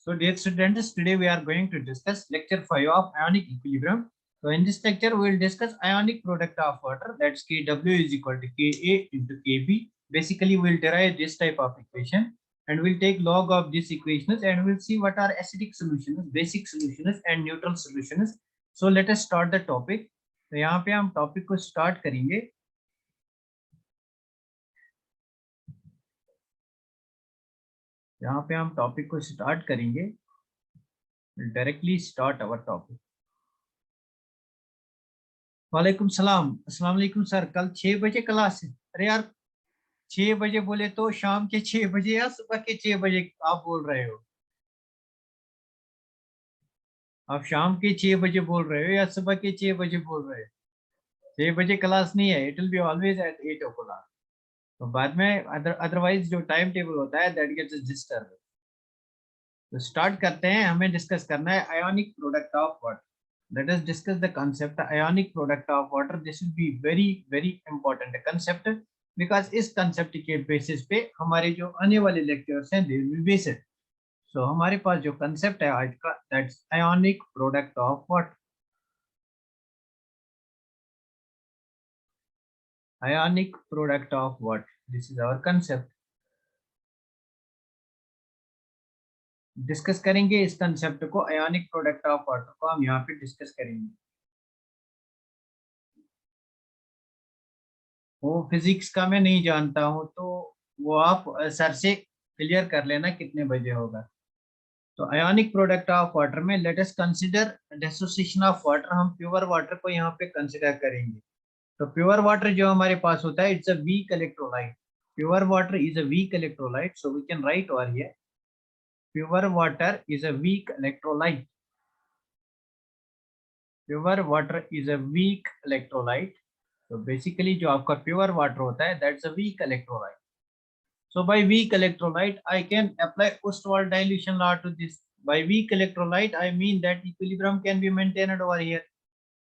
So dear students, today we are going to discuss lecture 5 of ionic equilibrium. So in this lecture, we will discuss ionic product of water, that's Kw is equal to Ka into Kb. Basically, we will derive this type of equation and we'll take log of these equations and we'll see what are acidic solutions, basic solutions and neutral solutions. So let us start the topic. तो यहाँ पे हम topic को start करेंगे. यहाँ पे हम topic को स्टार्ट करेंगे. Directly start our topic. वालेकुम सलाम. अस्सलाम वालेकुम सर. कल 6 बजे क्लास है. अरे यार 6 बजे बोले तो शाम के 6 बजे या सुबह के 6 बजे आप बोल रहे हो? आप शाम के 6 बजे बोल रहे हो या सुबह के 6 बजे बोल रहे हो? 6 बजे क्लास नहीं है. It will be always at 8 o'clock. तो बाद में अदरवाइज जो टाइम टेबल होता है दैट गेट्स डिस्टर्ब. तो स्टार्ट करते हैं. हमें डिस्कस करना है ionic product of water. Let us discuss the concept ionic product of water. This will be very important concept because इस concept के basis पे हमारे जो आने वाले lectures हैं they will be based. So हमारे पास जो concept है आज का that's ionic product of water. Ionic product of water. This is our concept. Discuss करेंगे इस कंसेप्ट को. आयोनिक प्रोडक्ट ऑफ वाटर को हम यहाँ पे डिस्कस करेंगे. वो फिजिक्स का मैं नहीं जानता हूँ तो वो आप सर से क्लियर कर लेना कितने बजे होगा. तो आयोनिक प्रोडक्ट ऑफ वाटर में let us consider dissociation of water. हम प्योर वाटर को यहाँ पे कंसीडर करेंगे. तो प्योर वाटर जो हमारे पास होता है it's a weak electrolyte. Pure water is a weak electrolyte. So we can write over here pure water is a weak electrolyte. Pure water is a weak electrolyte. तो basically जो आपका pure water होता है that's a weak electrolyte. So by weak electrolyte, I can apply Ostwald dilution law to this. By weak electrolyte, I mean that equilibrium can be maintained over here.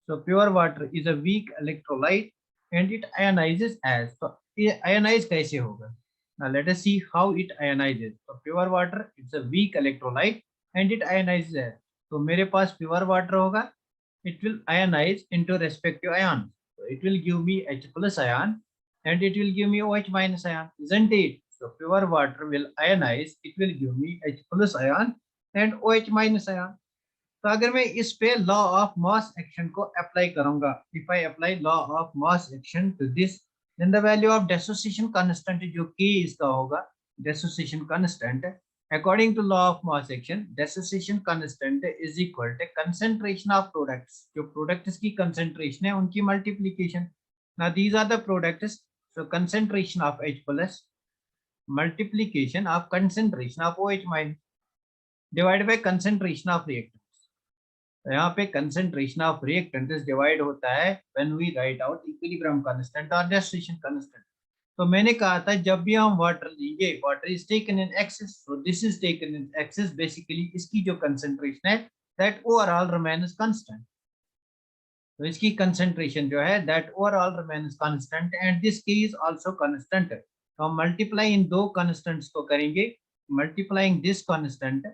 So pure water is a weak electrolyte and it ionizes as. So ionize कैसे होगा? Now let us see how it ionizes. So pure water it's a weak electrolyte and it ionizes as. तो मेरे पास pure water होगा. It will ionize into respective ions. So it will give me H plus ion and it will give me OH minus ion, isn't it? So pure water will ionize, it will give me H plus ion and OH minus ion. तो अगर मैं इस पे law of mass action को apply करूंगा, if I apply law of mass action to this, then the value of dissociation constant जो k इसका होगा, dissociation constant according to law of mass action, dissociation constant is equal to concentration of products. जो products की concentration है उनकी multiplication. Now these are the products. So concentration of H plus multiplication of concentration of OH minus divided by concentration of reactants. तो यहाँ पे concentration of reactants divide होता है when we write out equilibrium constant or dissociation constant. तो मैंने कहा था जब भी हम वाटर लेंगे, water is taken in excess, so this is taken in excess. Basically इसकी जो कंसंट्रेशन है दैट ओवरऑल रिमेन्स कांस्टेंट. तो इसकी कंसंट्रेशन जो है that overall remains constant and this K is also constant. तो हम मल्टीप्लाई इन दो कांस्टेंट्स को करेंगे. Multiplying this constant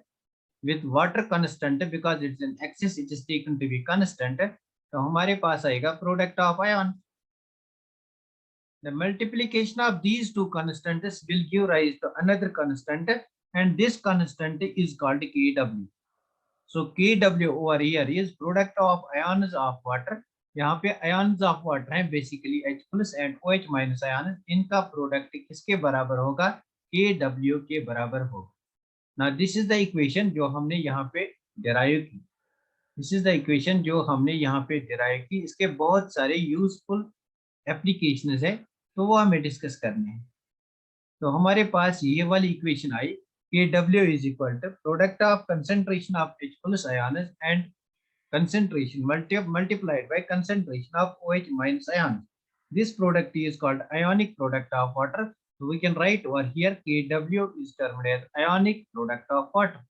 with water constant because it's in excess, it is taken to be constant. तो हमारे पास आएगा product of ion. The multiplication of these two constants will give rise to another constant and this constant is called Kw. So Kw over here is product of ions of water. यहाँ पे ions of water हैं basically H plus and OH minus ions. इनका product किसके बराबर होगा? Kw के बराबर होगा. Now this is the equation जो हमने यहाँ पे derive की. This is the equation जो हमने यहाँ पे derive की. इसके बहुत सारे useful applications है तो वो हमें डिस्कस करने हैं. तो हमारे पास ये वाली इक्वेशन आई कि W is equal to product of concentration of H plus ions and concentration multiplied by concentration of OH minus ions. This product is called ionic product of water. So we can write over here Kw is termed as ionic product of water.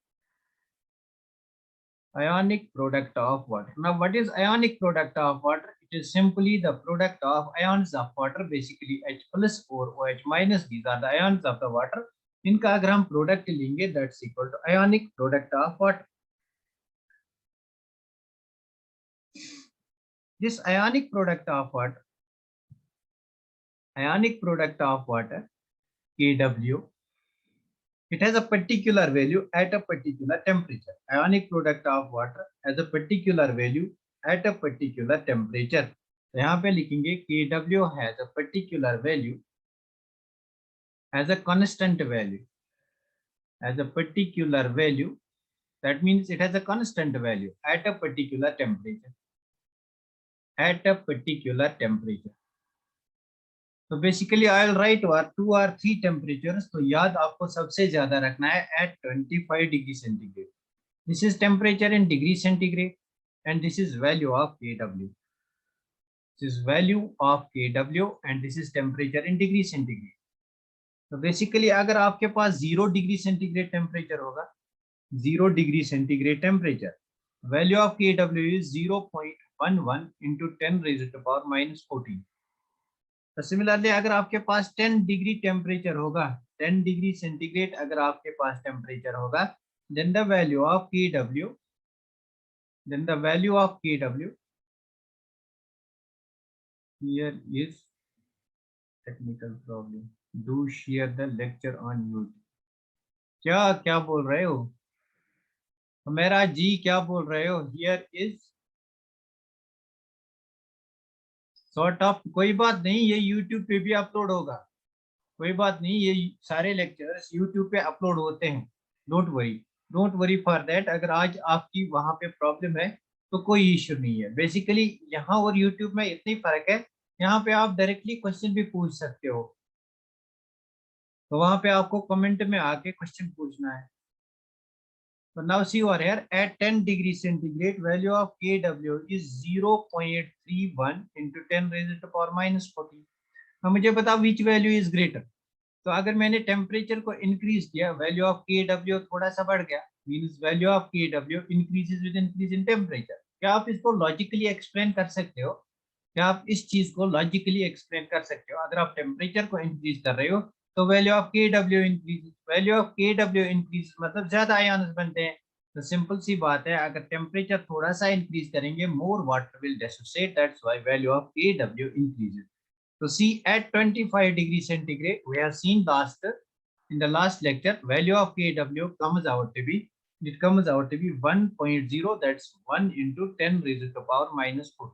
Ionic product of water. Now what is ionic product of water? It is simply the product of ions of water, basically H plus or OH minus. These are the ions of the water इनका अगर हम product लेंगे that's equal to ionic product of water. This ionic product of water, Kw, it has a particular value at a particular temperature. Ionic product of water has a particular value at a particular temperature. तो यहाँ पे लिखेंगे Kw has a particular value, has a constant value, has a particular value. That means it has a constant value at a particular temperature. At a particular temperature. तो basically I will write 2 or 3 temperatures. तो याद आपको सबसे ज्यादा रखना है at 25 degree centigrade. This is temperature in degree centigrade and this is value of Kw. This is value of Kw and this is temperature in degree centigrade. तो basically अगर आपके पास 0 डिग्री सेंटीग्रेड टेम्परेचर होगा, 0 degree centigrade temperature, value of Kw is 0.11 into 10 raised to power minus 14. तो similarly अगर आपके पास 10 degree temperature होगा, 10 degree centigrade अगर आपके पास टेम्परेचर होगा, then the value of Kw, here is technical problem. Do share the lecture on YouTube. क्या क्या बोल रहे हो मेरा जी, क्या बोल रहे हो? Here is sort of. कोई बात नहीं, ये YouTube पे भी अपलोड होगा. कोई बात नहीं, ये सारे लेक्चर्स YouTube पे अपलोड होते हैं. Don't worry for that. अगर आज आपकी वहां पे प्रॉब्लम है तो कोई इश्यू नहीं है. बेसिकली यहाँ और YouTube में इतनी फर्क है, यहाँ पे आप डायरेक्टली क्वेश्चन भी पूछ सकते हो. तो वहां पे आपको कमेंट में आके क्वेश्चन पूछना है. So now see over here at 10 degree centigrade, value of Kw is 0.31 into 10 raised to power minus 14. अब मुझे बताओ which value is greater. तो अगर मैंने टेम्परेचर को इंक्रीज किया, वैल्यू ऑफ Kw थोड़ा सा बढ़ गया, means value of Kw increases with increase in temperature. क्या आप इसको लॉजिकली एक्सप्लेन कर सकते हो? क्या आप इस चीज को लॉजिकली एक्सप्लेन कर सकते हो? अगर आप टेम्परेचर को इंक्रीज कर रहे हो तो value of Kw increase, value of Kw increase मतलब ज्यादा आयन्स बनते हैं. तो सिंपल सी बात है, अगर टेम्परेचर थोड़ा सा इंक्रीज करेंगे, more water will dissociate, that's why value of Kw increases. So see at 25 degree centigrade, we have seen in the last lecture, value of Kw comes out to be 1.0, that's 1 into 10 raised to the power minus 14.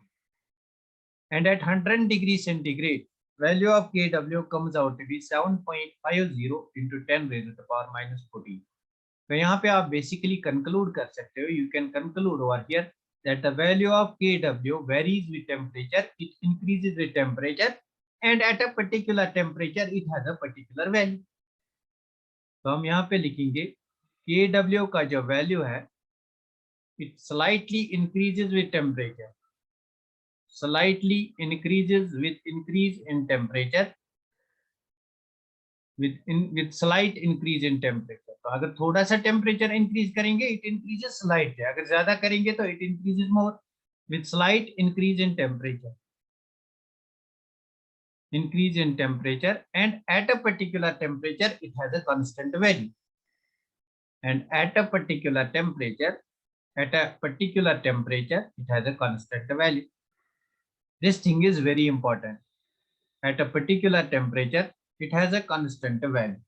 And at 100 degree centigrade, value of Kw comes out to be 7.50 into 10 raised to the power minus 14. तो यहाँ पे आप basically conclude कर सकते हो, you can conclude over here that the value of Kw varies with temperature, it increases with temperature, and at a particular temperature it has a particular value. तो हम यहाँ पे लिखेंगे Kw का जो वैल्यू है, it slightly increases with temperature, slightly increases with increase in temperature, with slight increase in temperature. तो अगर थोड़ा सा टेम्परेचर इंक्रीज करेंगे, इट इंक्रीजेस स्लाइटली. अगर ज्यादा करेंगे तो it increases more. with slight increase in temperature, and at a particular temperature it has a constant value, and at a particular temperature it has a constant value. This thing is very important. At a particular temperature it has a constant value.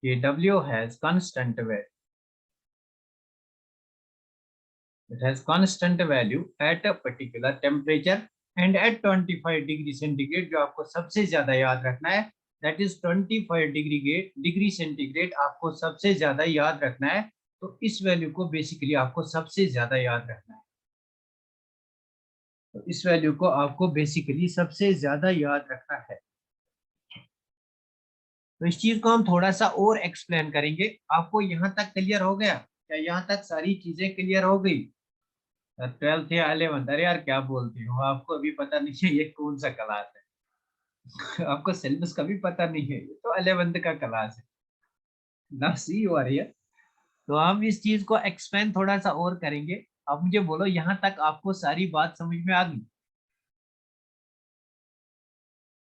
Kw has constant value. It has constant value at a particular temperature and at 25 degree centigrade. जो आपको सबसे ज्यादा याद रखना है, that is 25 degree centigrade आपको सबसे ज्यादा याद रखना है. तो इस वैल्यू को बेसिकली आपको सबसे ज्यादा याद रखना है. तो इस वैल्यू को आपको बेसिकली सबसे ज्यादा याद रखना है. तो इस चीज को हम थोड़ा सा और एक्सप्लेन करेंगे. आपको यहाँ तक क्लियर हो गया? क्या यहाँ तक सारी चीजें क्लियर हो गई? 12th या 11th? अरे यार क्या बोलते हो, आपको अभी पता नहीं है ये कौन सा क्लास है. आपको सिलेबस का भी पता नहीं है, ये तो 11th का क्लास है ना. सी यू आर हियर. तो हम इस चीज को एक्सप्लेन थोड़ा सा और करेंगे. अब मुझे बोलो यहाँ तक आपको सारी बात समझ में आ गई?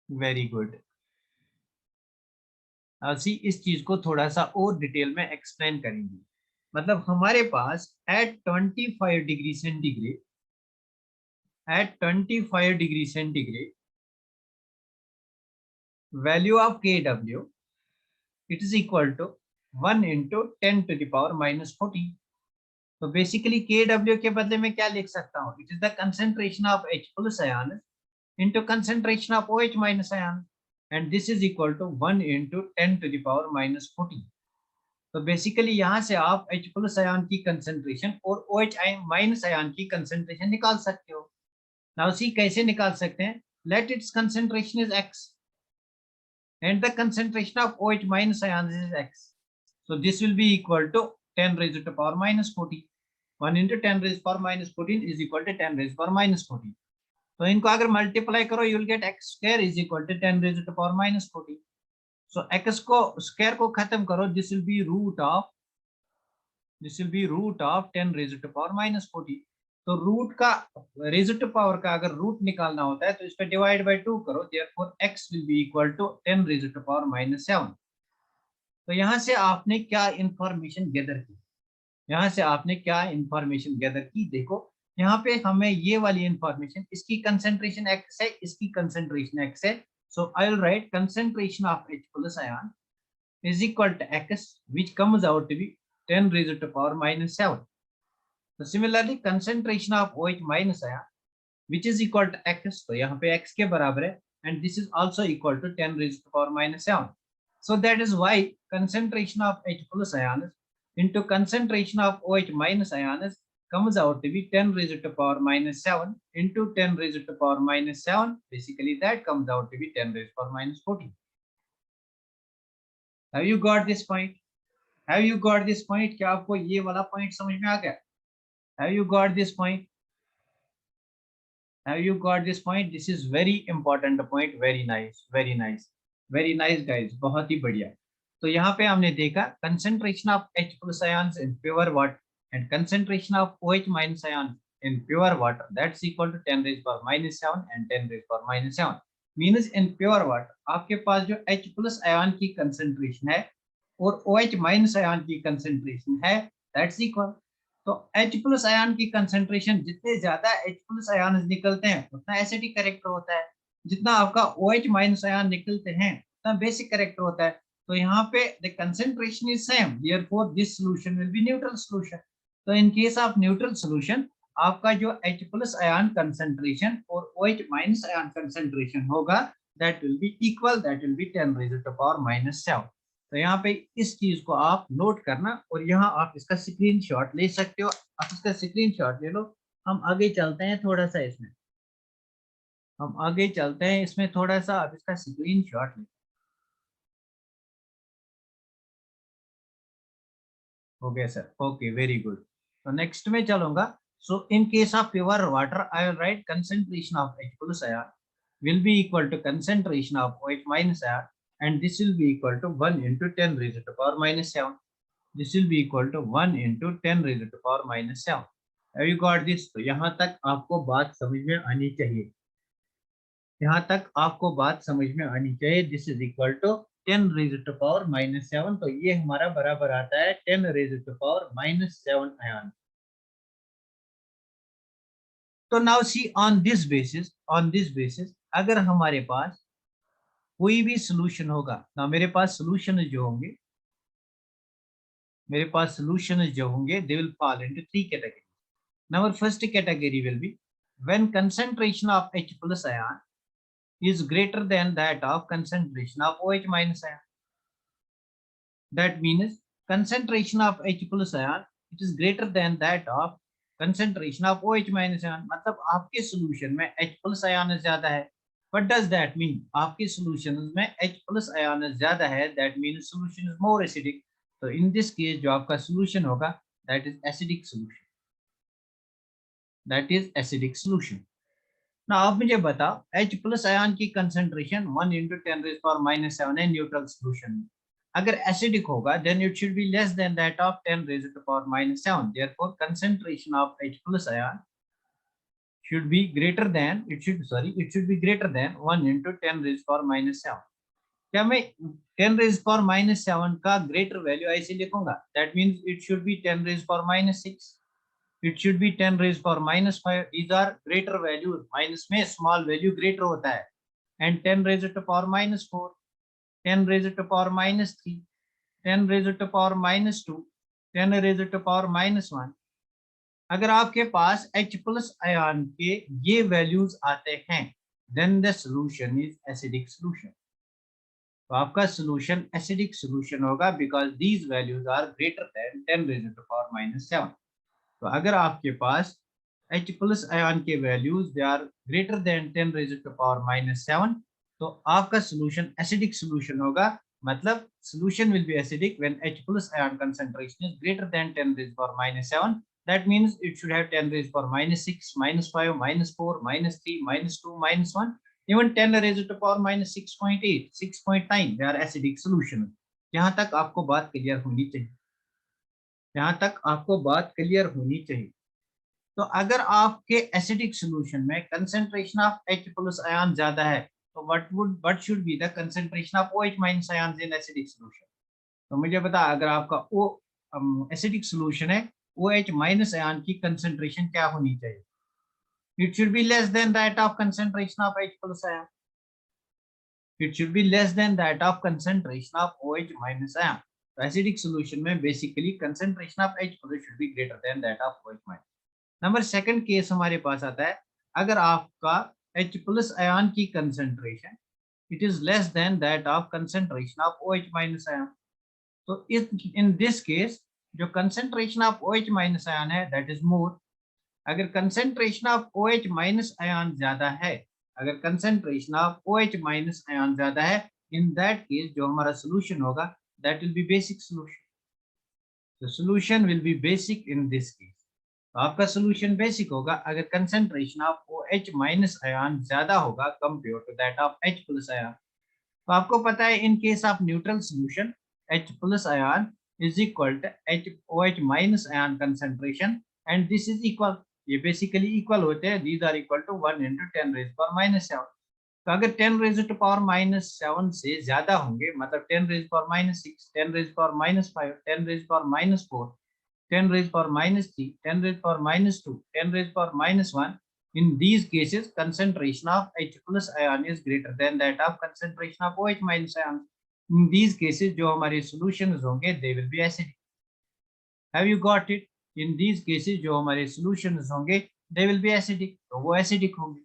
Very good. सी इस चीज को थोड़ा सा और डिटेल में एक्सप्लेन करेंगे। मतलब हमारे पास at 25 degree centigrade, at 25 degree centigrade value of K W it is equal to 1 into 10⁻⁻14। तो बेसिकली के डब्ल्यू के बदले में क्या लिख सकता हूँ, it is the concentration of H plus ion into concentration of OH minus ion, and this is equal to 1 into 10⁻⁻14। तो बेसिकली यहाँ से आप H प्लस आयन की कंसेंट्रेशन और OH माइनस आयन की कंसेंट्रेशन निकाल सकते हो। नाउ सी कैसे निकाल सकते हैं, let its concentration is X and the concentration of OH minus ions is X, so this will be equal to 10 raised to the power minus 14। 1 into 10 raised to the power minus 14 is equal to 10 raised to the power minus 14। तो इनको अगर multiply करो you will get x square is equal to 10 raise to power minus 14। So x को square को खत्म करो, this will be root of 10 raise to power minus 14। तो root का रेज़ टू पावर का अगर रूट निकालना होता है तो इस पे डिवाइड बाय 2 करो, therefore x will be equal to 10 raise to power minus 7। तो यहाँ से आपने क्या इंफॉर्मेशन गैदर की, यहाँ से आपने क्या इंफॉर्मेशन गैदर की, देखो यहाँ पे हमें ये वाली इंफॉर्मेशन, इसकी कंसेंट्रेशन x है, इसकी कंसेंट्रेशन x है। So I will write concentration of H plus ion is equal to x which comes out to be 10 raise to power minus 7। तो similarly concentration of OH minus ion which is equal to x, तो यहाँ पे x के बराबर है, and this is also equal to 10 raise to power minus 7। So that is why concentration of H plus ion into concentration of OH minus ions comes out to be 10 raised to power minus 7 into 10 raised to power minus 7. Basically, that comes out to be 10 raised to power minus 14. Have you got this point? Have you got this point? क्या आपको ये वाला point समझ में आ गया? Have you got this point? Have you got this point? This is very important point. Very nice. Very nice. Very nice, guys. बहुत ही बढ़िया। तो यहाँ पे हमने देखा concentration of H plus ions in pure water and concentration of OH minus ions in pure water, that's equal to 10 raised power minus 7 and 10 raised power minus 7। Means in pure water आपके पास जो H plus ion की concentration है और OH minus ion की concentration है, that's equal। तो H plus ion की concentration जितने ज्यादा H plus ions निकलते हैं उतना एसिडिक कैरेक्टर होता है, जितना आपका OH minus ion निकलते हैं उतना बेसिक कैरेक्टर होता है। तो यहाँ पे the concentration is same, therefore this solution will be neutral solution। तो in case of neutral solution आपका जो H plus ion concentration और OH minus ion concentration होगा that will be equal, that will be 10 raised to the power minus 7। तो यहाँ पे इस चीज को आप नोट करना और यहाँ आप इसका स्क्रीनशॉट ले सकते हो, आप इसका स्क्रीनशॉट ले लो। हम आगे चलते हैं थोड़ा सा इसमें, हम आगे चलते हैं इसमें थोड़ा सा, आप इसका स्क्रीनशॉट ले। हो गया सर, ओके वेरी गुड। तो नेक्स्ट में चलूंगा। So in case of pure water I will write concentration of H plus ion will be equal to concentration of OH minus ion, and this will be equal to 1 into 10 raised to power minus 7। This will be equal to 1 into 10 raised to power minus 7। Have you got this? तो यहाँ तक आपको बात समझ में आनी चाहिए, यहाँ तक आपको बात समझ में आनी चाहिए। This is equal to 10 raised to power minus 7, तो ये हमारा बराबर आता है 10 raised to power minus 7 आयन। तो now see on this basis अगर हमारे पास कोई भी सोल्यूशन होगा ना, मेरे पास सोल्यूशन जो होंगे, मेरे पास सोल्यूशन जो होंगे they will fall into 3 category. Number first category will be when concentration of H plus ion is greater than that of concentration of OH minus ion। That means concentration of H plus ion it is greater than that of concentration of OH minus ion। मतलब आपके solution में H plus ion ज्यादा है। What does that mean? आपके solution में H plus ion ज्यादा है, that means solution is more acidic। तो in this case जो आपका solution होगा that is acidic solution, that is acidic solution। ना आप मुझे बताओ H plus ion की concentration 1 into 10 raised power minus 7 है न्यूट्रल सॉल्यूशन में। अगर एसिडिक होगा then it should be less than that of 10 raised to power minus 7। Therefore concentration of H plus ion should be greater than, it should be greater than 1 into 10 raised power minus 7। क्या मैं 10⁻⁻7 का greater value ऐसे लिखूंगा? That means it should be 10⁻⁻6, it should be 10⁻⁻5. These are greater values. Minus में small value greater होता है. And 10⁻⁻4, 10⁻⁻3, 10⁻⁻2, 10⁻⁻1. अगर आपके पास H प्लस आयन के ये वैल्यूज आते हैं, then the solution is acidic solution. तो आपका सॉल्यूशन एसिडिक सॉल्यूशन होगा because these values are greater than 10⁻⁻7. तो अगर आपके पास H प्लस आयन के values they are greater than 10⁻⁻7, तो आपका सॉल्यूशन एसिडिक सॉल्यूशन होगा. मतलब solution will be acidic when H plus ion concentration is greater than 10⁻⁻7. That means it should have 10⁻⁻6, -5, -4, -3, -2, -1, even 10⁻⁻6.8, 6.9. They are acidic solution. यहाँ तक आपको बात clear होनी चाहिए. यहाँ तक आपको बात क्लियर होनी चाहिए. तो अगर आपके एसिडिक सॉल्यूशन में concentration of H plus ion ज्यादा है, तो what should be the concentration of OH minus ions in acidic solution? तो मुझे बता, अगर आपका O एसिडिक सॉल्यूशन है, OH माइनस आयन की कंसंट्रेशन क्या होनी चाहिए? It should be less than that of concentration of H plus ion. It should be less than that of concentration of OH minus ion. तो acidic solution में basically concentration of H plus should be greater than that of OH minus. Number second case हमारे पास आता है, अगर आपका H plus ion की concentration it is less than that of concentration of OH minus ion. तो इन this case जो concentration of OH minus ion है that is more. अगर concentration of OH minus ion ज्यादा है, अगर concentration of OH minus ion ज्यादा है, in that case जो हमारा सोल्यूशन होगा that will be basic solution. The solution will be basic in this case. तो आपका सोल्यूशन बेसिक होगा अगर concentration of OH minus ion ज्यादा होगा compare to that of H plus ion. तो आपको पता है in case of neutral solution H plus ion is equal to OH minus ion concentration and this is equal. ये basically equal होते हैं. These are equal to 1 into 10⁻⁻7. तो अगर 10⁻⁻7 से ज्यादा होंगे, मतलब 10⁻⁻6, 10⁻⁻5, 10⁻⁻4, 10⁻⁻3, 10⁻⁻2, 10⁻⁻1. In these cases, concentration of H plus ion is greater than that of concentration of OH minus ion. In these cases, जो हमारे solutions होंगे, they will be acidic. Have you got it? In these cases, जो हमारे solutions होंगे, they will be acidic. तो वो acidic होंगे.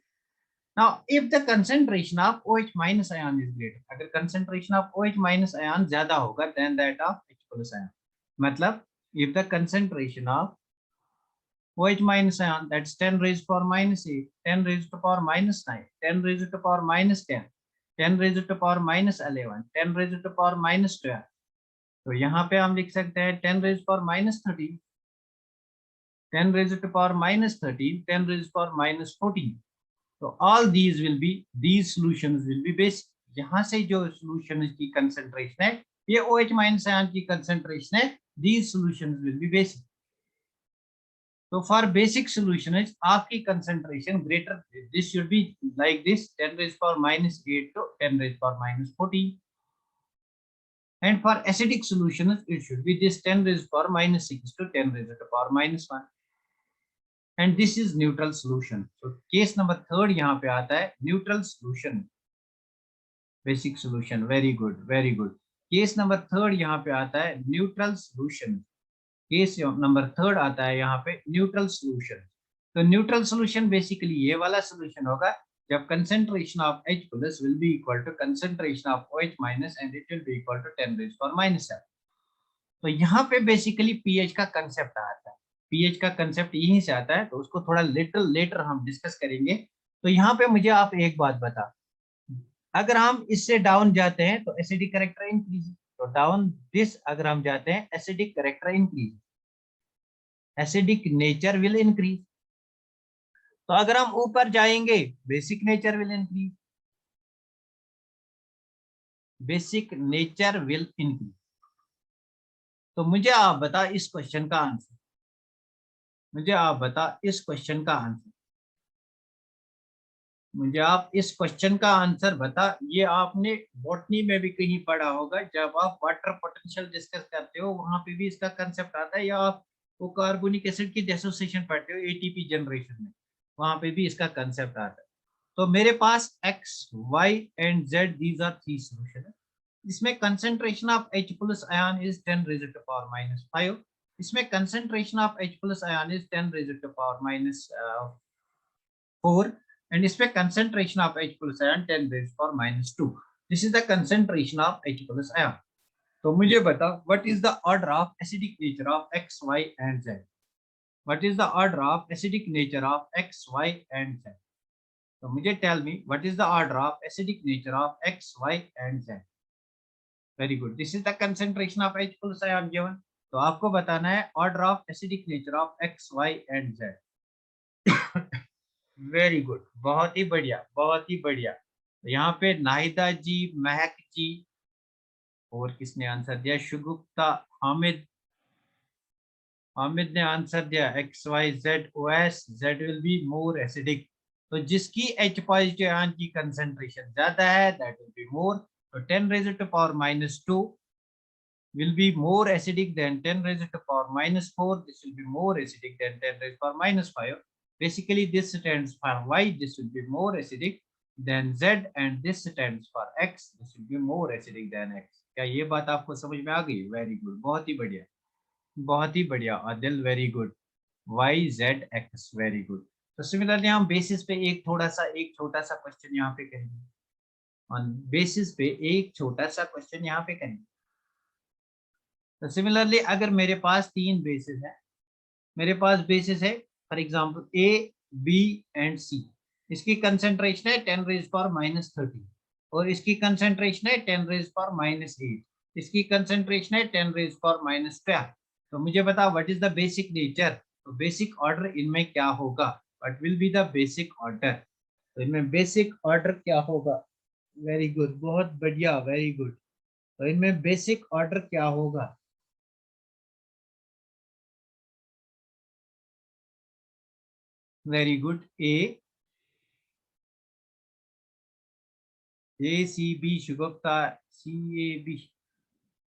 Now, if the concentration of OH minus ion is greater, अगर concentration of OH minus ion ज्यादा होगा than that of H plus ion, मतलब if the concentration of OH minus ion, that's 10 raised to power minus 8, 10 raised to power minus 9, 10 raised to power minus 10, 10 raised to power minus 11, 10 raised to power minus 12. तो यहाँ पे हम लिख सकते हैं 10 raised to power minus 13, 10 raised to power minus 13, 10 raised to power minus 14. So all these solutions will be basic. यहाँ से जो solution की concentration है, ये OH minus ion की concentration है. These solutions will be basic. So for basic solution is आपकी concentration greater, this should be like this, 10 raised to power minus 8 to 10 raised to power minus 14. And for acidic solutions, it should be this 10 raised to power minus 6 to 10 raised to power minus 1. And this is neutral solution. So case number 3 यहाँ पे आता है neutral solution, basic solution. Very good, very good. Case number 3 यहाँ पे आता है neutral solution. Case number 3 आता है यहाँ पे न्यूट्रल सॉल्यूशन. तो न्यूट्रल सॉल्यूशन बेसिकली ये वाला सॉल्यूशन होगा जब concentration of H plus will be equal to concentration of OH minus and it will be equal to 10 raised to power minus 7. तो यहाँ पे बेसिकली पीएच का कंसेप्ट आता है. पीएच का कंसेप्ट यहीं से आता है, तो उसको थोड़ा लेटर हम डिस्कस करेंगे. तो यहाँ पे मुझे आप एक बात बता, अगर हम इससे डाउन जाते हैं तो एसिडिक कैरेक्टर इंक्रीज. तो डाउन दिस अगर हम जाते हैं acidic character increase, acidic nature will increase. तो अगर हम ऊपर जाएंगे basic nature will increase, basic nature will increase. तो मुझे आप बता इस क्वेश्चन का आंसर, मुझे आप बता इस क्वेश्चन का आंसर. मुझे आप इस क्वेश्चन का आंसर बता, ये आपने बॉटनी में भी कहीं पढ़ा होगा, जब आप वाटर पोटेंशियल डिस्कस करते हो वहां पे भी इसका कंसेप्ट आता है, या आप वो कार्बोनिक एसिड की डिसोसिएशन पढ़ते हो एटीपी जनरेशन में, वहां पे भी इसका कंसेप्ट आता है। तो मेरे पास x, y and z, these are three solution है। इसमें concentration of H plus ion is 10 raised to power minus 5। इसमें concentration of H plus ion is 10 raised to power minus 4, and इसमें concentration of H plus ion 10 raised to power minus 2। This is the concentration of H plus ion। तो मुझे बता, what is the order of acidic nature of X, Y and Z? What is the order of acidic nature of X, Y and Z? तो मुझे tell me what is the order of acidic nature of X, Y and Z? Very good. This is the concentration of H plus ion given। तो आपको बताना है order of acidic nature of X, Y and Z। Very good, बहुत ही बढ़िया, बहुत ही बढ़िया। तो यहाँ पे नाहिदा जी, महक जी, और किसने आंसर दिया, शुगुप्ता, हामिद, हामिद ने आंसर दिया X Y Z O S, Z will be more acidic. तो जिसकी H पॉजिटिव आयन की कंसेंट्रेशन ज्यादा है दैट विल बी मोर। तो 10 raised to power minus 2 will be more acidic than 10 raised to power minus 4. This will be more acidic than 10 raised to power minus 5। Basically, this stands for Y. This will be more acidic than Z, and this stands for X. This will be more acidic than X। क्या ये बात आपको समझ में आ गई? Very good, बहुत ही बढ़िया, बहुत ही बढ़िया Adil, very good. Y, Z, X, very good. तो सिमिलरली हम बेसिस पे एक छोटा सा क्वेश्चन यहाँ पे करेंगे। ऑन बेसिस पे एक छोटा सा क्वेश्चन यहाँ पे करेंगे। तो सिमिलरली अगर मेरे पास तीन बेसिस है, मेरे पास बेसिस है for example A, B and C. इसकी कंसेंट्रेशन है 10 raised power minus 13, और इसकी कंसेंट्रेशन है 10 raised power minus 8। इसकी कंसेंट्रेशन है 10 raised power minus 12। तो मुझे बता what is the basic nature. तो बेसिक ऑर्डर इनमें क्या होगा, what will be the basic order. तो इनमें बेसिक ऑर्डर क्या होगा? वेरी गुड, बहुत बढ़िया, वेरी गुड। तो इनमें बेसिक ऑर्डर क्या होगा? Very good. A C B Shagufta, C A B,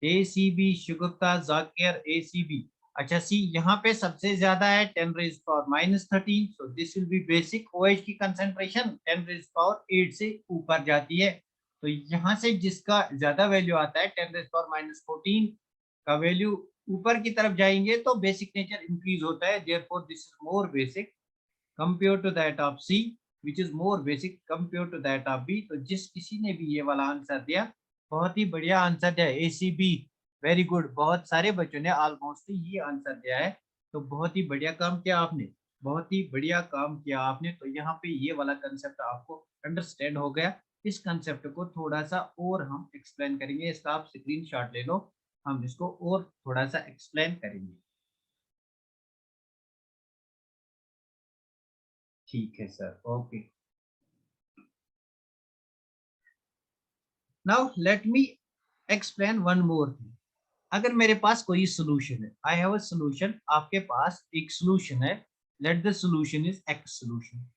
A C B Shagufta, Zakir, A C B. अच्छा सी यहाँ पे सबसे ज्यादा है 10 raised power minus 13, so this will be basic. OH की कंसेंट्रेशन 10 raised power 8 से ऊपर जाती है। तो यहाँ से जिसका ज्यादा वैल्यू आता है 10 raised power minus 14 का वैल्यू ऊपर की तरफ जाएंगे तो बेसिक नेचर इंक्रीज होता है। Therefore this is more basic compared to that of C, which is more basic compared to that of B। तो जिस किसी ने भी ये वाला आंसर दिया, बहुत ही बढ़िया आंसर दिया, ACB, वेरी गुड। बहुत सारे बच्चों ने ऑलमोस्ट ये आंसर दिया है। तो बहुत ही बढ़िया काम किया आपने, बहुत ही बढ़िया काम किया आपने। तो यहाँ पे ये वाला कंसेप्ट आपको अंडरस्टैंड हो गया। इस कंसेप्ट को थोड़ा सा और हम एक्सप्लेन करेंगे। इसका आप स्क्रीनशॉट ले लो, हम इसको और थोड़ा सा एक्सप्लेन करेंगे। ठीक है sir, okay. Now let me explain one more thing. अगर मेरे पास कोई सोल्यूशन है, आई हैव अ सोल्यूशन, आपके पास एक सोल्यूशन है, let the solution is x solution.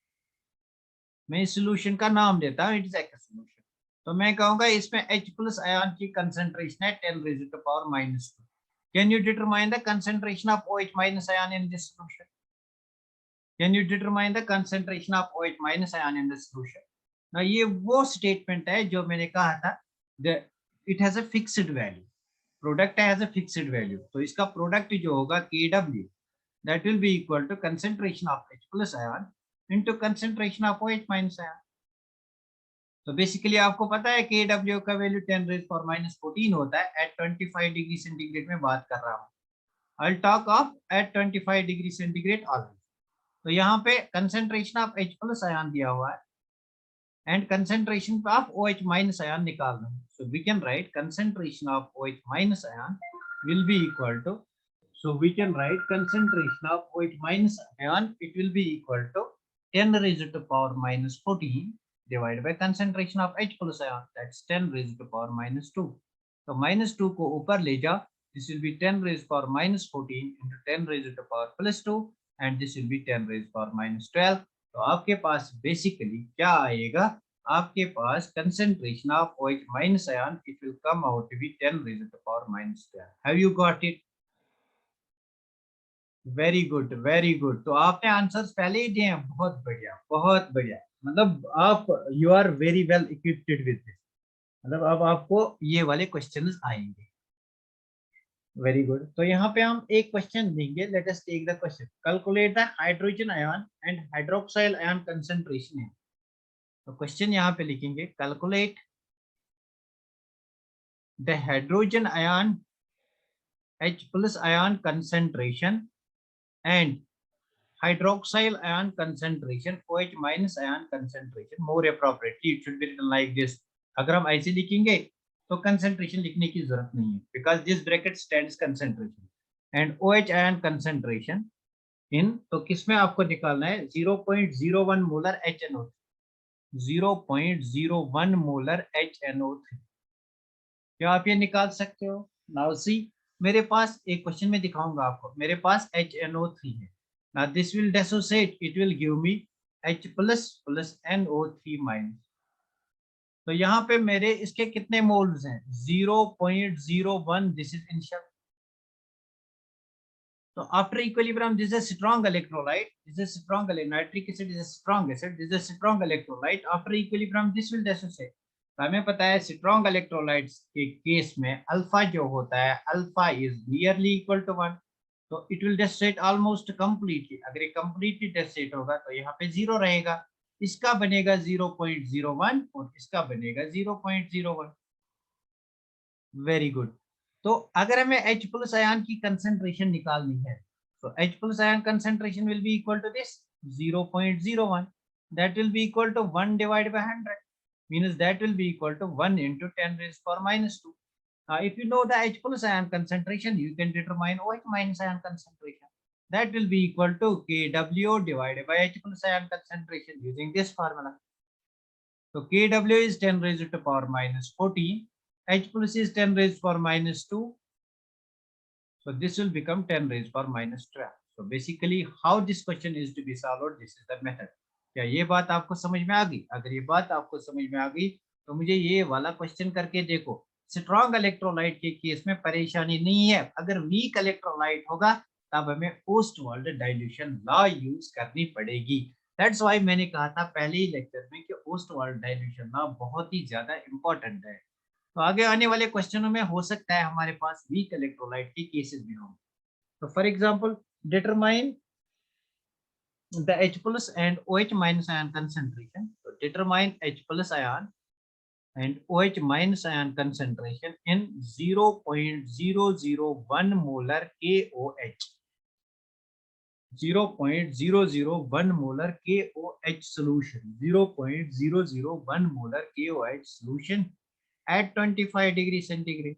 मैं इस सोल्यूशन का नाम देता हूँ, इट इज एक्स सोल्यूशन। तो मैं कहूंगा इसमें H प्लस आयन की कंसेंट्रेशन है 10 raised to power minus 2। Can you determine the concentration of OH minus ion in this solution? Can you determine the concentration of OH minus ion in this solution? ना ये वो statement है जो मैंने कहा था, it has a fixed value, product has a fixed value. तो इसका प्रोडक्ट जो होगा KW, that will be equal to concentration of H plus ion into concentration of OH minus ion। तो बेसिकली आपको पता है KW का वैल्यू 10 raised power minus 14 होता है। एट 25 डिग्री सेंटीग्रेड में बात कर रहा हूँ, I talk of at 25 degree centigrade always. तो यहाँ पे concentration of H plus ion दिया हुआ है and concentration of OH minus ion निकालना है। So we can write concentration of OH minus ion will be equal to, so we can write concentration of OH minus ion, it will be equal to 10 raised to power minus 14 divided by concentration of H plus ion, that's 10 raised to power minus 2। तो minus 2 को ऊपर ले जाओ, this will be 10 raised to power minus 14 into 10 raised to power plus 2, and this will be 10 raised to power minus 12। तो आपके पास basically क्या आएगा, आपके पास concentration of OH minus ion, it will come out to be 10 raised to the power minus 10. Have you got it? Very good very good. तो आपने answers पहले ही दिए हैं, बहुत बढ़िया बहुत बढ़िया। मतलब आप you are very well equipped with this, मतलब अब आपको ये वाले क्वेश्चंस आएंगे। Very good. तो यहाँ पे हम एक क्वेश्चन देंगे, let us take the question, calculate the hydrogen ion and hydroxyl ion concentration. तो क्वेश्चन यहाँ पे लिखेंगे, calculate the hydrogen ion H plus ion concentration and hydroxyl ion concentration, OH minus ion concentration. More appropriately it should be written like this. अगर हम ऐसे लिखेंगे तो concentration लिखने की जरूरत नहीं है, because this bracket stands concentration and OH ion concentration in, तो किसमें आपको निकालना है 0.01 मोलर HNO3, 0.01 मोलर HNO3। क्या आप ये निकाल सकते हो? नाउ सी, मेरे पास एक क्वेश्चन में दिखाऊंगा आपको, मेरे पास HNO3 है। Now this will dissociate, it will give me H plus plus NO3 minus। तो यहाँ पे मेरे इसके कितने मोल्स हैं? 0.01, दिस इज इनिशियल। तो after equilibrium this is strong electrolyte, this is strong nitric acid is strong acid, this is strong electrolyte. After equilibrium this will dissociate. हमें पता है स्ट्रॉन्ग इलेक्ट्रोलाइट्स के केस में अल्फा जो होता है, alpha is nearly equal to 1, तो it will dissociate almost completely. अगर ये कंप्लीटली डिसोसिएट होगा तो यहाँ पे जीरो रहेगा, इसका बनेगा 0.01 और इसका बनेगा 0.01। Very good. तो अगर हमें H प्लस आयन की कंसेंट्रेशन निकालनी है, तो H plus ion concentration will be equal to this 0.01, that will be equal to 1 divided by 100, means that will be equal to 1 into 10 raised power minus 2. If you know the H plus ion concentration, you can determine OH minus ion concentration. That will be equal to Kw divided by H plus ion concentration using this formula. So Kw is 10 raised to power minus 14, H plus is 10 raised to power minus 2. So this will become 10 raised power minus 12. So basically how this question is to be solved, this is the method. क्या ये बात आपको समझ में आ गई? अगर ये बात आपको समझ में आ गई तो मुझे ये वाला क्वेश्चन करके देखो। स्ट्रॉन्ग इलेक्ट्रोलाइट के केस में परेशानी नहीं है, अगर वीक इलेक्ट्रोलाइट होगा तब हमें ओस्टवाल्ड डाइल्यूशन लॉ यूज करनी पड़ेगी। दैट्स व्हाई मैंने कहा था पहले ही लेक्चर में कि ओस्टवाल्ड डाइल्यूशन लॉ बहुत ही ज्यादा इंपॉर्टेंट है। तो आगे आने वाले क्वेश्चनों में हो सकता है हमारे पास वीक इलेक्ट्रोलाइट के केसेस भी हों। तो for example determine the H plus and OH minus ion concentration. So determine H plus ion and OH minus ion concentration in 0.001 molar KOH. 0.001 molar KOH solution. 0.001 molar KOH solution at 25 degrees centigrade.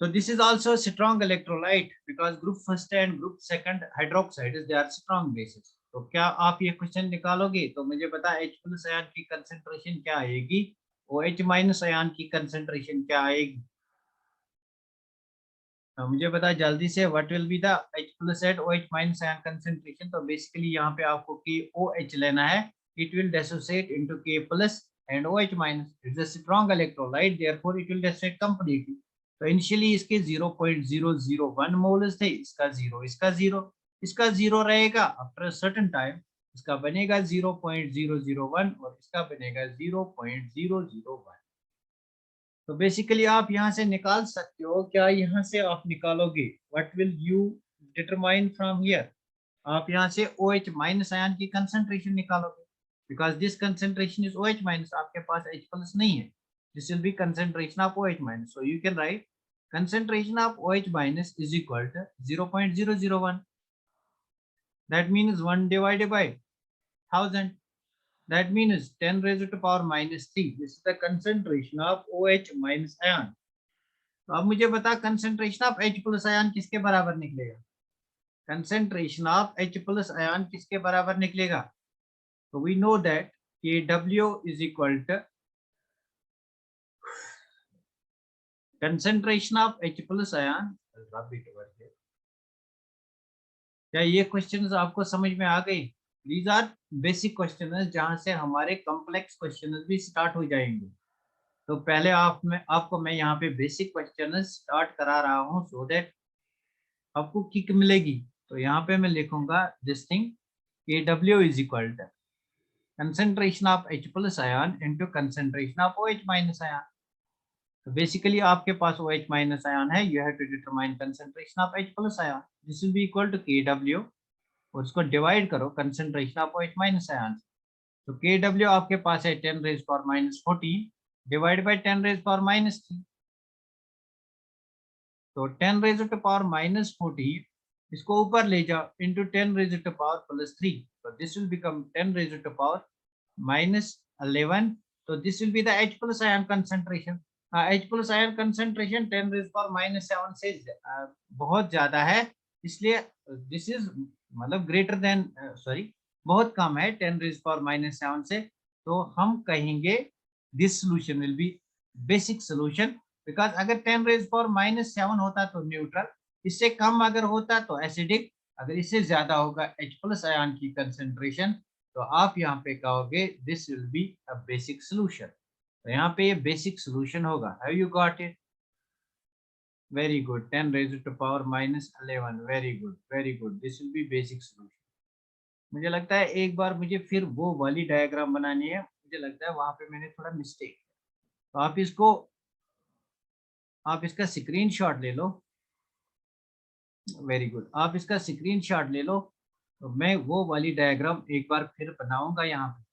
So this is also a strong electrolyte because group first and group second hydroxide they are strong bases. तो क्या आप ये question निकालोगे? तो मुझे पता है H plus ion की कंसेंट्रेशन क्या आएगी, OH माइनस आयन की कंसेंट्रेशन क्या आएगी। तो मुझे पता है जल्दी से what will be the H plus and OH minus ion concentration. तो बेसिकली यहाँ पे आपको KOH लेना है, it will dissociate into K plus and OH minus. It's a strong electrolyte, therefore it will dissociate completely. तो initially इसके 0.001 moles थे, इसका जीरो, इसका जीरो, इसका जीरो रहेगा। आफ्टर सर्टेन टाइम इसका बनेगा 0.001 और इसका बनेगा 0.001। तो बेसिकली आप यहाँ से निकाल सकते हो, क्या यहाँ से आप निकालोगे? What will you determine from here? आप यहाँ से OH माइनस आयन की कंसेंट्रेशन निकालोगे, because this concentration is OH minus, आपके पास H प्लस नहीं है। This will be concentration of OH minus. So you can write concentration of OH minus is equal to 0.001. That means 1 divided by 1000. That means 10 raised to power minus 3. This is the concentration of OH minus ion. तो अब मुझे बता concentration of H plus ion किसके बराबर निकलेगा? Concentration of H plus ion किसके बराबर निकलेगा? So we know that Kw is equal to concentration of H plus ion. क्या ये क्वेश्चंस आपको समझ में आ गई? दीज आर बेसिक क्वेश्चन जहां से हमारे कॉम्प्लेक्स क्वेश्चन भी स्टार्ट हो जाएंगे। तो पहले आपको मैं यहाँ पे बेसिक क्वेश्चन स्टार्ट करा रहा हूँ सो दैट आपको किक मिलेगी। तो यहाँ पे मैं लिखूंगा this thing KW is equal to concentration of H plus ion into concentration of OH minus ion. तो बेसिकली आपके पास OH माइनस आयन है, you have to determine concentration of H plus ion, this will be equal to KW और उसको divide करो concentration of OH minus ion. तो KW आपके पास है 10 raise power minus 14 divide by 10 raise power minus 3। तो 10 raise to power minus 14 इसको ऊपर ले जाओ into 10 raise to power plus 3। तो this will become 10 raise to power minus 11। तो this will be the H plus ion concentration. H plus ion concentration 10 raise power minus 7 से बहुत ज्यादा है, इसलिए दिस इज मतलब ग्रेटर देन सॉरी बहुत कम है 10 रेज पावर माइनस 7 से। तो हम कहेंगे this solution will be basic solution, because अगर 10 रेज पावर माइनस 7 होता तो न्यूट्रल, इससे कम अगर होता तो एसिडिक, अगर इससे ज्यादा होगा H प्लस आयन की कंसेंट्रेशन तो आप यहाँ पे कहोगे this will be a basic solution. तो यहाँ पे ये बेसिक सोल्यूशन होगा। Have you got it? Very good, 10 raise to power minus 11, very good very good, this will be basic solution. मुझे लगता है एक बार मुझे फिर वो वाली डायग्राम बनानी है, मुझे लगता है वहां पे मैंने थोड़ा मिस्टेक। तो आप इसका स्क्रीनशॉट ले लो। वेरी गुड, आप इसका स्क्रीनशॉट ले लो। तो मैं वो वाली डायग्राम एक बार फिर बनाऊंगा यहाँ पे।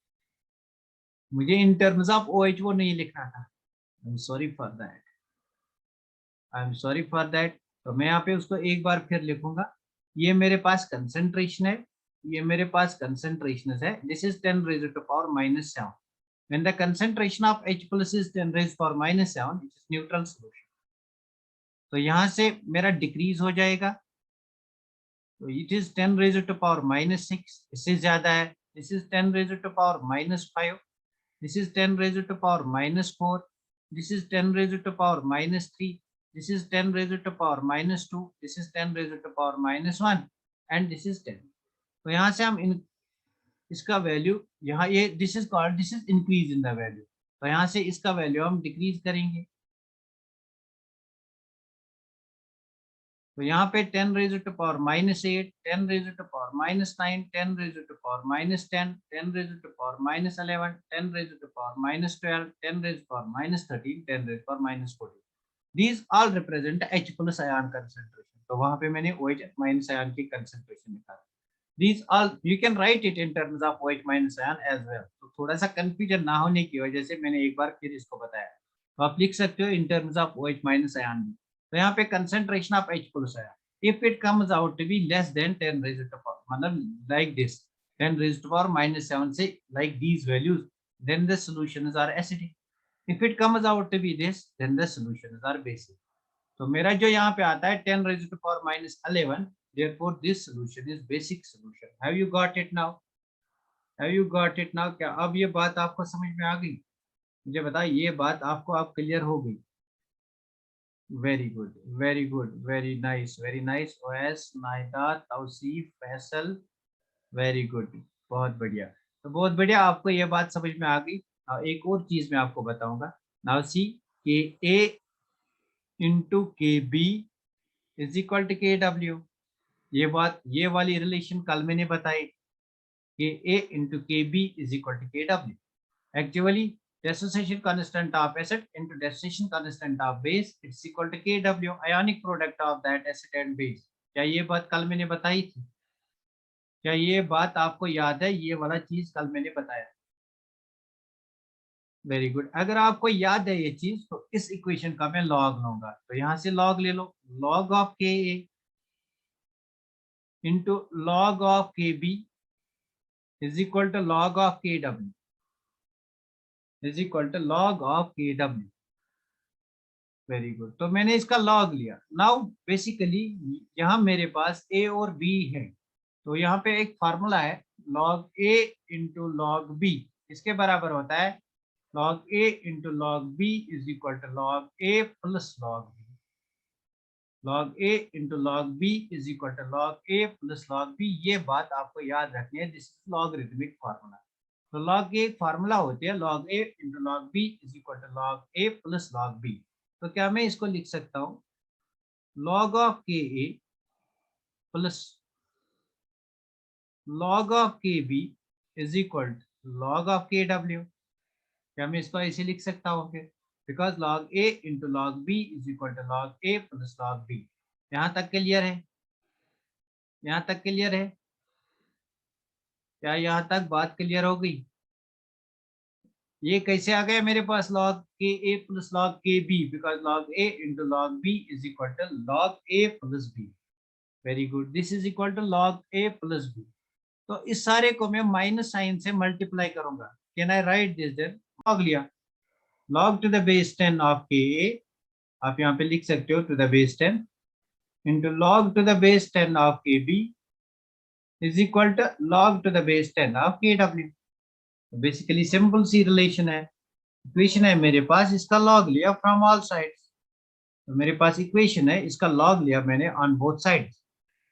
मुझे इन टर्म्स ऑफ OH वो नहीं लिखना था, I am sorry for that, I am sorry for that. तो मैं यहाँ पे उसको एक बार फिर लिखूंगा। ये मेरे पास कंसेंट्रेशन है, ये मेरे पास कंसेंट्रेशन है, this is 10 raise to power minus 7। When the concentration of H plus is 10 raised power minus 7, it is neutral solution. तो यहाँ से मेरा डिक्रीज हो जाएगा, तो it is 10 raise to power minus 6, इससे ज्यादा है, this is 10 raise to power minus 5, this is 10 raise to power minus 4, this is 10 raise to power minus 3, this is 10 raise to power minus 2, this is 10 raise to power minus 1 and this is 10। तो यहाँ से हम इसका value यहाँ ये this is called this is increase in the value. तो यहाँ से इसका वैल्यू हम डिक्रीज करेंगे। तो यहाँ पे 10 raise to power minus 8, 10 raise to power minus 9, 10 raise to power minus 10, 10 raise to power minus 11, 10 raise to power minus 12, 10 raise power minus 13, 10 raise power minus 14। These all represent H plus ion concentration. तो वहां पे मैंने OH minus ion की concentration लिखा। These all you can write it in terms of OH minus ion as well. तो थोड़ा सा confusion ना होने की वजह से मैंने एक बार फिर इसको बताया। तो आप लिख सकते हो in terms of OH minus ion भी। तो यहाँ पे concentration of H plus ion, if it comes out to be less than 10 raised to power, मतलब like this 10 raised to power minus 7 से like these values, then the solutions are acidic. If it comes out to be this, then the solutions are basic. तो मेरा जो यहाँ पे आता है 10 raised to power minus 11, therefore this solution is basic solution. Have you got it now? Have you got it now? क्या अब ये बात आपको समझ में आ गई? मुझे बताइए ये बात आपको अब क्लियर हो गई? Very good very good very nice very nice. Owais Naida Tauseef Faisal, very good, बहुत बढ़िया। तो बहुत बढ़िया, आपको ये बात समझ में आ गई। एक और चीज मैं आपको बताऊंगा। Now see K A into K B is equal to K W. ये वाली रिलेशन कल मैंने बताई कि A into K B is equal to K W. Actually dissociation constant of acid into dissociation constant of base it's equal to K W, ionic product of that acid and base. क्या ये बात कल मैंने बताई थी? क्या ये बात आपको याद है? ये वाला चीज कल मैंने बताया। वेरी गुड, अगर आपको याद है ये चीज तो इस इक्वेशन का मैं लॉग लूंगा। तो यहाँ से लॉग ले लो, log of K A into log of K B is equal to log of K W is equal to log of K W. Very good, तो मैंने इसका लॉग लिया। नाउ बेसिकली यहाँ मेरे पास ए और बी है, तो यहाँ पे एक फार्मूला है log A into log B, इसके बराबर होता है log A into log B is equal to log A plus log B. log a into log b is equal to log a plus log b। ये बात आपको याद रखनी है, दिस इज लॉगरिथमिक फार्मूला। तो log a फार्मूला होती है log a into log b is equal to log a plus log b। तो क्या मैं इसको लिख सकता हूँ log of ka plus log of kb is equal to log of kw। क्या मैं इसको ऐसे लिख सकता हूँ फिर, because log a into log b is equal to log a plus log b। यहाँ तक क्लियर है? यहाँ तक क्लियर है? क्या यहाँ तक बात क्लियर हो गई? ये कैसे आ गया मेरे पास log के a plus log के b, because log a into log b is equal to log a plus b। Very good, this is equal to log a plus b। तो इस सारे को मैं माइनस साइन से मल्टीप्लाई करूंगा। Can I write this then? log लिया, log to the base 10 of K a, आप यहाँ पे लिख सकते हो to the base 10 into log to the base 10 of kb is equal to log to the base 10 of kw। Basically simple सी relation है, equation है मेरे पास, इसका लॉग लिया फ्रॉम ऑल साइड्स। तो मेरे पास इक्वेशन है, इसका लॉग लिया मैंने ऑन बोथ साइड्स।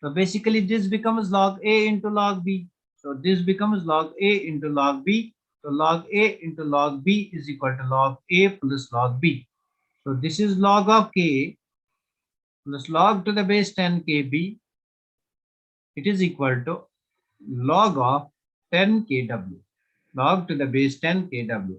तो basically this becomes log a into log b। so this becomes log a into log b। so log a into log b is equal to log a plus log b। so this is log of k plus log to the base 10 kb, it is equal to log of 10 kw, log to the base 10 kw।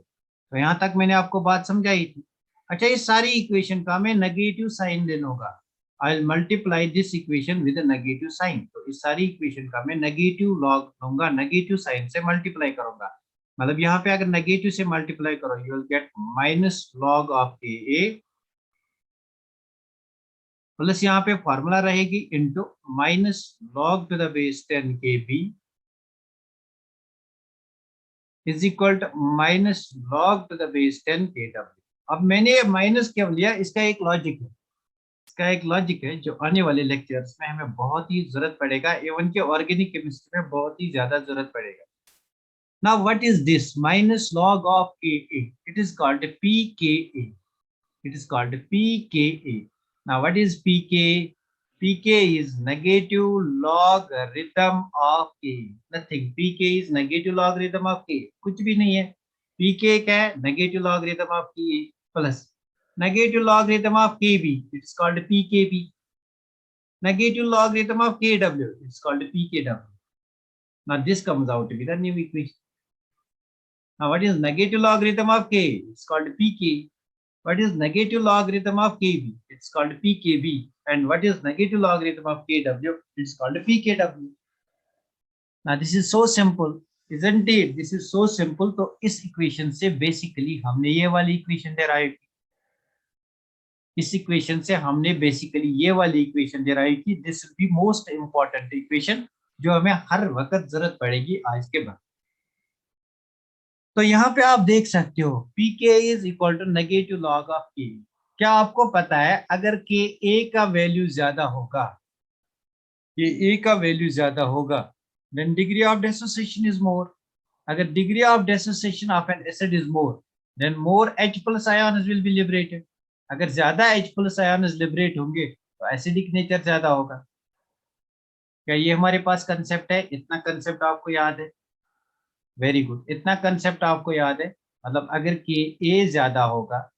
तो यहाँ तक मैंने आपको बात समझाई थी। अच्छा, इस सारी इक्वेशन का मैं नेगेटिव साइन ले लूंगा, I will multiply this equation with negative sign. तो इस सारी इक्वेशन का मैं नेगेटिव लॉग लूंगा, नेगेटिव साइन से मल्टीप्लाई करूंगा। मतलब यहाँ पे अगर नेगेटिव से मल्टीप्लाई करो you will get minus log of K A plus यहाँ पे फॉर्मूला रहेगी into minus log to the base 10 K B is equal to minus log to the base 10 K W. अब मैंने ये माइनस क्यों लिया, इसका एक लॉजिक है, इसका एक लॉजिक है जो आने वाले लेक्चर्स में हमें बहुत ही जरूरत पड़ेगा, एवन के ऑर्गेनिक केमिस्ट्री में बहुत ही ज्यादा जरूरत पड़ेगा। Now what is this minus log of K A? It is called P के ए, it is called pKa। now what is pK? pK is negative logarithm of k, nothing। pK is negative logarithm of k, कुछ भी नहीं है। pK क्या है? negative logarithm of k plus negative logarithm of kb, it is called pkb। negative logarithm of kw, it is called pkw। now this comes out to be the new equation। now what is negative logarithm of k? It's called pk। what is negative logarithm of kb? It's called pkb। and what is negative logarithm of kw? It's called pkw। now this is so simple, isn't it? this is so simple। तो इस equation से basically हमने ये वाली equation derive की, इस equation से हमने बेसिकली ये वाली इक्वेशन डेराइव की। This will be most important equation जो हमें हर वक्त जरूरत पड़ेगी आज के बाद। तो यहाँ पे आप देख सकते हो pk is equal to negative log of k। क्या आपको पता है अगर के ए का वैल्यू ज्यादा होगा, के ए का वैल्यू ज्यादा होगा, then degree of dissociation is more. अगर degree of dissociation of an acid is more, then more H plus ions will be liberated. अगर ज्यादा H प्लस आयन्स लिबरेट होंगे तो एसिडिक नेचर ज्यादा होगा। क्या ये हमारे पास कंसेप्ट है? इतना कंसेप्ट आपको याद है? वेरी गुड, इतना कंसेप्ट आपको याद है। मतलब अगर के ए ज्यादा होगा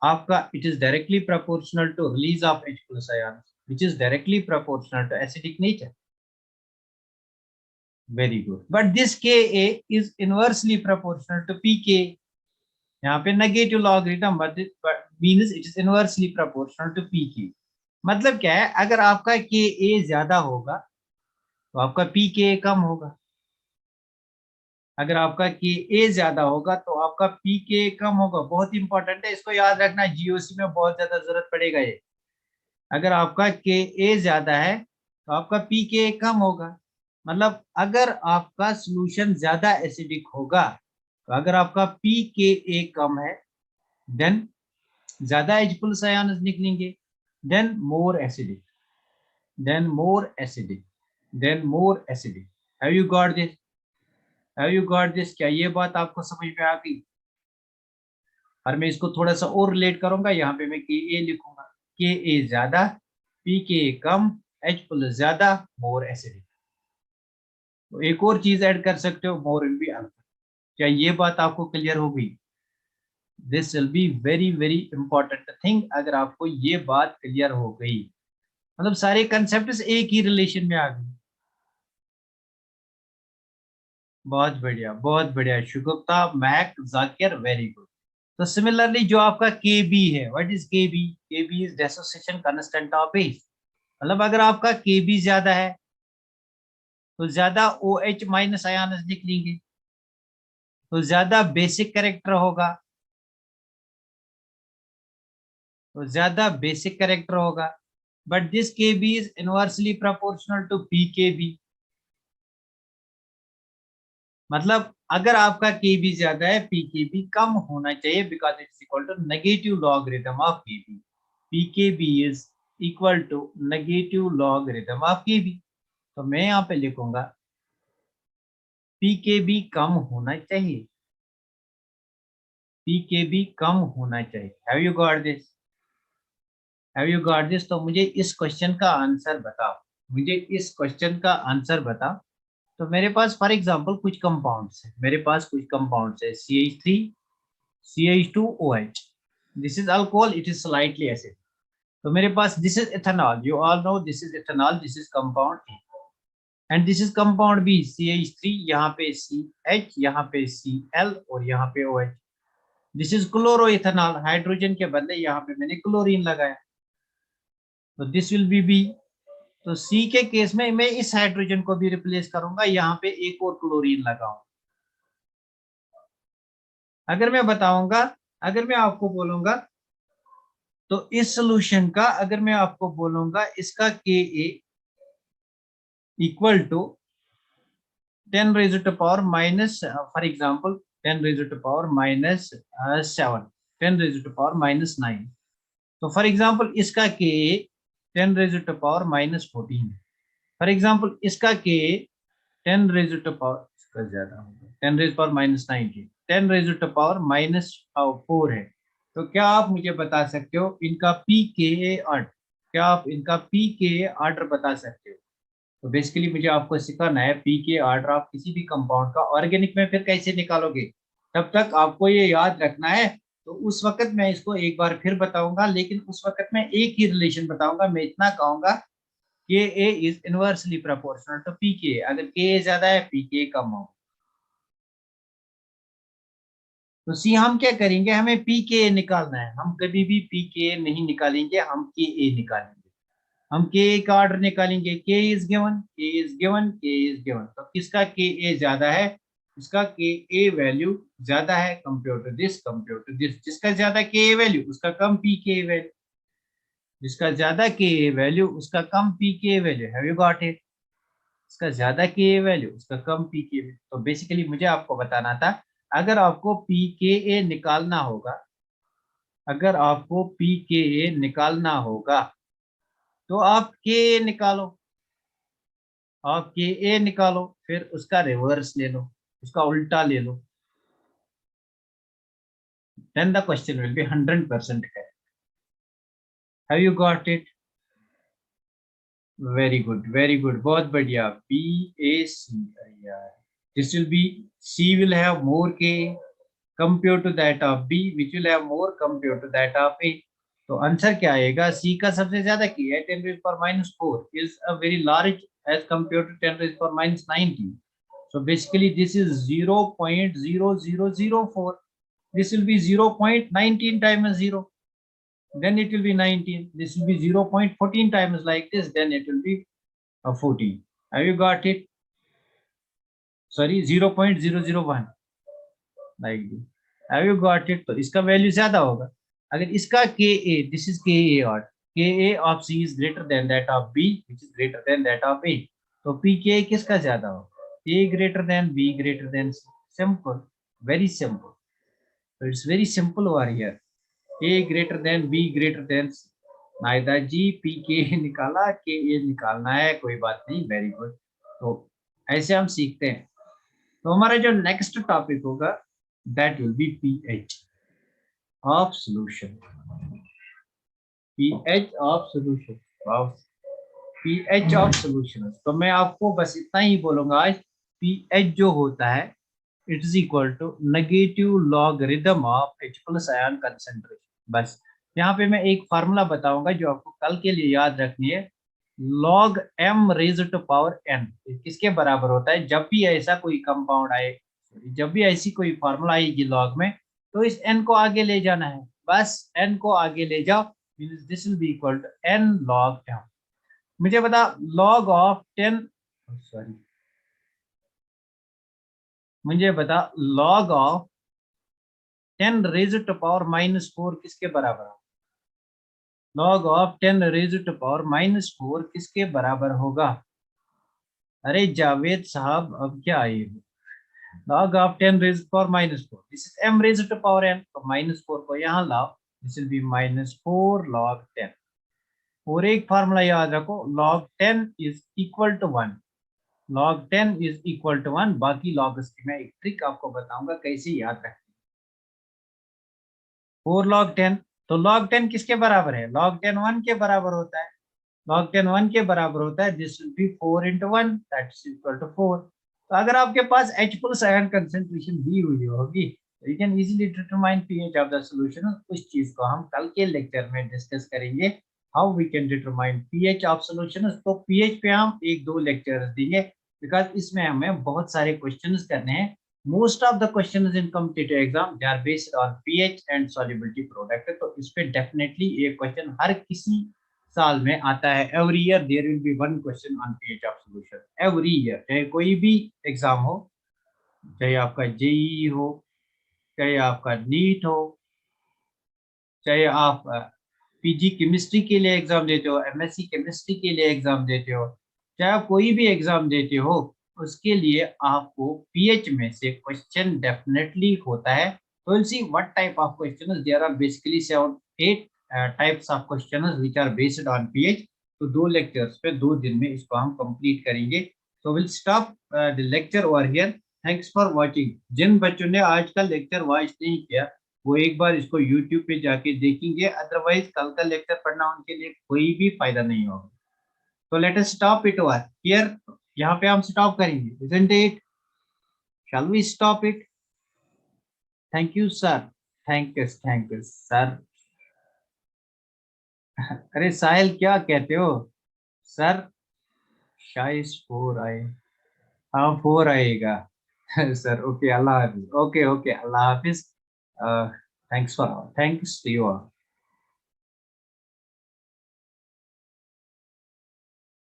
आपका, it is directly proportional to release of H plus ion which is directly proportional to acidic nature. Very good, but this K A is inversely proportional to P K. यहाँ पे negative logarithm but means it is inversely proportional to P K. मतलब क्या है, अगर आपका के ए ज्यादा होगा तो आपका पी के कम होगा। अगर आपका के ए ज्यादा होगा तो आपका पी के कम होगा। बहुत इंपॉर्टेंट है, इसको याद रखना, जीओसी में बहुत ज्यादा जरूरत पड़ेगा ये। अगर आपका के ए ज्यादा है तो आपका पी के कम होगा। मतलब अगर आपका सोल्यूशन ज्यादा एसिडिक होगा तो अगर आपका पी के ए कम है देन ज्यादा H प्लस आयन निकलेंगे, then more acidic, then more acidic, then more acidic. Have you got this? Have you got this? क्या ये बात आपको समझ में आ गई? और मैं इसको थोड़ा सा और रिलेट करूंगा, यहाँ पे मैं के ए लिखूंगा। के ए ज्यादा pKa कम, H प्लस ज्यादा, मोर एसिडिक। तो एक और चीज ऐड कर सकते हो, मोर विल बी अल्फा। क्या ये बात आपको क्लियर हो गई? This will be very very important thing. अगर आपको ये बात क्लियर हो गई, मतलब सारे कंसेप्ट एक ही रिलेशन में आ गए। बहुत बढ़िया, बहुत बढ़िया शुगुफ्ता, महक, जाकिर, वेरी गुड। तो सिमिलरली जो आपका Kb है, what is Kb? Kb is dissociation constant of base. मतलब अगर आपका Kb ज्यादा है तो ज्यादा OH माइनस आयन निकलेंगे, तो ज्यादा बेसिक कैरेक्टर होगा, तो ज्यादा बेसिक कैरेक्टर होगा। But this Kb is inversely proportional to pKb। मतलब अगर आपका Kb ज्यादा है, pKb कम होना चाहिए, because it's equal to negative logarithm of Kb। pKb is equal to negative logarithm of Kb। तो मैं यहाँ पे लिखूंगा pKb कम होना चाहिए, pKb कम होना चाहिए। Have you got this? Have you got this? तो मुझे इस क्वेश्चन का आंसर बताओ, मुझे इस क्वेश्चन का आंसर बताओ। तो मेरे पास फॉर एग्जांपल कुछ कंपाउंड्स है, मेरे पास कुछ कंपाउंड्स है, CH3, CH2OH। This is alcohol, it is slightly acid. तो मेरे पास this is ethanol, you all know this is ethanol, this is compound A, and this is compound B, CH3, यहाँ पे CH, यहाँ पे Cl और यहाँ पे OH। दिस इज क्लोरोइथेनॉल, हाइड्रोजन के बदले यहाँ पे मैंने क्लोरीन लगाया, तो दिस विल बी बी। तो सी के केस में मैं इस हाइड्रोजन को भी रिप्लेस करूंगा, यहाँ पे एक और क्लोरीन लगाऊंगा। अगर मैं बताऊंगा, अगर मैं आपको बोलूंगा, तो इस सोल्यूशन का अगर मैं आपको बोलूंगा, इसका Ka equal to 10 raised to power minus, for example 10 raised to power minus 7, 10 raised to power minus 9। तो फॉर एग्जाम्पल इसका Ka 10 raised to power minus 14 है। फॉर एग्जाम्पल इसका Ka 10 raised to power, इसका ज्यादा होगा, 10 raised to power minus 19, 10 raised to power minus 4 है। तो क्या आप मुझे बता सकते हो इनका pKa ऑर्डर? क्या आप इनका pKa ऑर्डर बता सकते हो? तो बेसिकली मुझे आपको सिखाना है pKa ऑर्डर आप किसी भी कंपाउंड का। ऑर्गेनिक में फिर कैसे निकालोगे, तब तक आपको ये याद रखना है। तो उस वक्त मैं इसको एक बार फिर बताऊंगा, लेकिन उस वक्त मैं एक ही रिलेशन बताऊंगा। मैं इतना कहूंगा Ka is inversely proportional to pKa। अगर Ka ज्यादा है, pKa कम हो। तो सी हम क्या करेंगे, हमें pKa निकालना है। हम कभी भी pKa नहीं निकालेंगे, हम Ka निकालेंगे। हम Ka का ऑर्डर निकालेंगे, K is given, K is given, K is given. तो किसका Ka ज्यादा है? इसका Ka वैल्यू ज्यादा है compare to this, compare to this. जिसका ज्यादा Ka वैल्यू उसका कम pKa वैल्यू, जिसका ज्यादा Ka वैल्यू उसका कम pKa value. Have you got it? इसका ज्यादा Ka वैल्यू उसका कम pKa वैल्यू। तो बेसिकली मुझे आपको बताना था, अगर आपको pKa निकालना होगा, अगर आपको pKa निकालना होगा, तो आप Ka निकालो, आप Ka निकालो, फिर उसका रिवर्स ले लो, उसका उल्टा ले लो, then the question will be 100% correct. Have you got it? Very good, very good, बहुत बढ़िया। BAC, यार this will be, C will have more K compared to that of B, which will have more compared to that of A। तो answer क्या आएगा? C का सबसे ज्यादा K है, 10 raised power minus 4 is a very large as compared to 10 raised power minus 19। So basically this is 0.0004। This will be 0.19 times 0, then it will be 19. This will be 0.14 times like this, then it will be 14। Have you got it? Sorry, 0.001 like this। Have you got it? तो इसका value ज्यादा होगा। अगर इसका Ka, this is Ka और Ka of C is greater than that of B, which is greater than that of A। तो pKa किसका ज्यादा होगा? A greater than B greater than C। Simple, very simple। So it's very simple over here। A greater than B greater than C। नायदा ji pKa निकाला, Ka निकालना है, कोई बात नहीं, वेरी गुड। तो ऐसे हम सीखते हैं। तो हमारा जो नेक्स्ट टॉपिक होगा, that will be pH of solution, pH of solution. PH of solution, तो मैं आपको बस इतना ही बोलूंगा आज, पीएच जो होता है it is equal to negative logarithm of H plus ion concentration. बस यहाँ पे मैं एक फार्मूला बताऊंगा जो आपको कल के लिए याद रखनी है। Log m raise to power n किसके बराबर होता है? जब भी ऐसा कोई कंपाउंड आए, जब भी ऐसी कोई फार्मूला आएगी लॉग में, तो इस n को आगे ले जाना है। बस n को आगे ले जाओ, this will be equal to n log m। मुझे बता, लॉग ऑफ 10, सॉरी, मुझे बता log of 10 raise to power -4 किसके बराबर होगा? Log of 10 raise to power -4 किसके बराबर होगा? अरे जावेद साहब, अब क्या है ये? Log of 10 raise to power -4, this is m raise to power n, तो -4 को यहाँ लाओ, दिस विल बी -4 log 10। और एक फार्मूला याद रखो, log 10 is equal to 1, log 10 is equal to 1। बाकी लॉग्स की मैं एक ट्रिक आपको बताऊंगा कैसे याद रखें। 4 log 10, तो log 10 किसके बराबर है? log 10 1 के बराबर होता है। log 10 1 के बराबर होता है, this will be 4 into 1, that is equal to 4। तो अगर आपके पास H प्लस आयन कंसेंट्रेशन दी हुई होगी, you can easily determine pH of the solution. उस चीज को हम कल के लेक्चर में डिस्कस करेंगे, how we can determine pH of solution. तो पीएच पे हम एक दो लेक्चर्स देंगे, बिकॉज इसमें हमें बहुत सारे क्वेश्चंस करने हैं। Most of the questions in competitive exam they are based on pH and solubility product. तो इस पे डेफिनेटली एक क्वेश्चन हर किसी साल में आता है। Every year there will be one question on pH of solution every year, चाहे कोई भी एग्जाम हो, चाहे आपका जेईई हो, चाहे आपका नीट हो, चाहे आप पीजी केमिस्ट्री के लिए एग्जाम देते हो, एमएससी केमिस्ट्री के लिए एग्जाम देते हो, चाहे आप कोई भी एग्जाम देते हो, उसके लिए आपको पीएच में से क्वेश्चन डेफिनेटली होता है। तो will see what type of questions there are, basically 7-8 types of questions which are based on pH. तो दो लेक्चर्स पे 2 दिन में इसको हम कंप्लीट करेंगे। तो will stop the lecture over here. Thanks for watching. जिन बच्चों ने आज का लेक्चर वॉच नहीं किया, वो एक बार इसको YouTube पे जाके देखेंगे, अदरवाइज कल का लेक्चर पढ़ना उनके लिए कोई भी फायदा नहीं होगा। तो let us stop it over here. यहाँ पे हम स्टॉप करेंगे, isn't it? Shall we stop it? Thank you sir, thank you sir। अरे साहिल क्या कहते हो सर? शायद 4 आए, हाँ 4 आएगा। सर ओके, अल्लाह हाफिज। ओके ओके, अल्लाह हाफिज। Thanks for, thanks to you all.